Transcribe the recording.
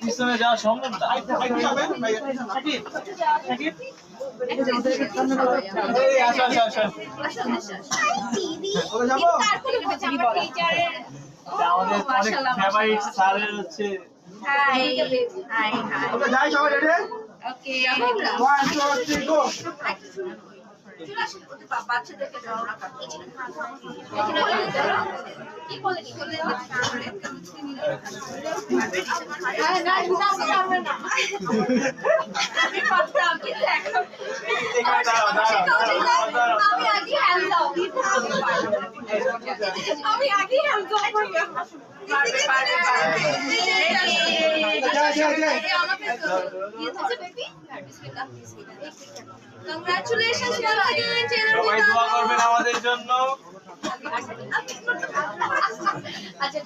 পিছনে যাওয়া সম্ভব না। আমাদের অনেক ফেভারিট স্যারের হচ্ছে হাই হাই হাই ওকে যাই সবাই রেডি ওকে 1 2 3 গো বাচ্চাদেরকে দাও কি বলে কি বলে না পারবে না আমি পারতাম কিন্তু এখন আমি আগে হ্যান্ড দাও আমি আগে হ্যান্ড দাও Congratulations once again, Taylor. সবাই দোয়া করবেন আমাদের জন্য। আচ্ছা